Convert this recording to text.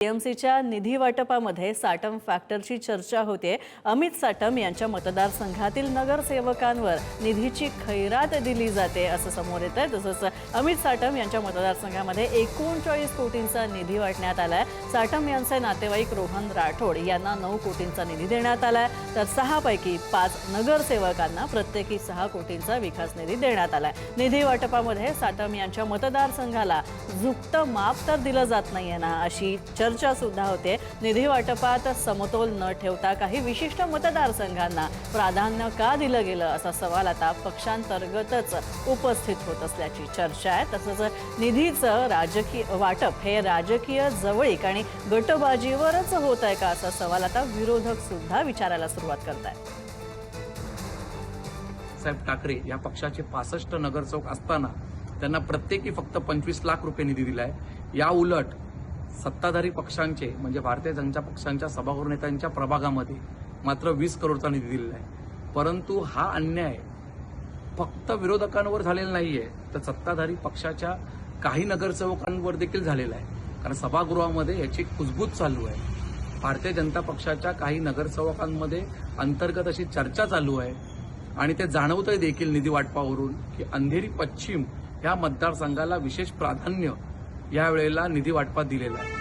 टीएमसीच्या निधी वाटपामध्ये साटम फॅक्टरची चर्चा होते। अमित साटम यांच्या मतदारसंघातील नगरसेवकांवर निधीची खैरात दिली जाते असं समोर येतंय। तसंच अमित साटम यांच्या मतदारसंघामध्ये 39 कोटींचा निधी वाटण्यात आलाय। साटम यांचे नातेवाईक रोहन राठोड यांना 9 कोटींचा निधी देण्यात आलाय, तर 6 पैकी 5 नगरसेवकांना प्रत्येकी 6 कोटींचा विकास निधी देण्यात आलाय। निधी वाटपामध्ये साटम यांच्या मतदारसंघाला झुकतं माप तर दिलं जात नाहीये ना अशी चर्चा सुद्धा होते। निधी वाटपात समतोल न ठेवता काही विशिष्ट मतदारसंघांना प्राधान्य का दिलं गेलं असा सवाल आता पक्षांतर्गतच उपस्थित होत असल्याची चर्चा आहे। तसंच निधीचं राजकीय वाटप हे राजकीय जवळीक आणि गटबाजीवरच होत आहे का असा सवाल आता विरोधक सुद्धा विचारायला सुरुवात करतायत। साहेब ठाकरे या पक्षाचे 65 नगरसेवक असताना त्यांना प्रत्येकी फक्त 25 लाख रुपये निधी दिलाय। या उलट सत्ताधारी पक्षांचे म्हणजे भारतीय जनता पक्षांच्या सभागृह नेत्यांच्या प्रभागामध्ये मात्र 20 करोडचा निधी दिलेला आहे। परंतु हा अन्याय फक्त विरोधकांवर झालेला नाहीये, तर सत्ताधारी पक्षाच्या काही नगरसेवकांवर देखील झालेला आहे। कारण सभागृहामध्ये याची कुजबूज चालू आहे। भारतीय जनता पक्षाच्या काही नगरसेवकांमध्ये अंतर्गत अशी चर्चा चालू आहे आणि ते जाणवतंय देखील निधी वाटपावरून की अंधेरी पश्चिम या मतदारसंघाला विशेष प्राधान्य या वेळेला निधी वाटपात दिलेला आहे।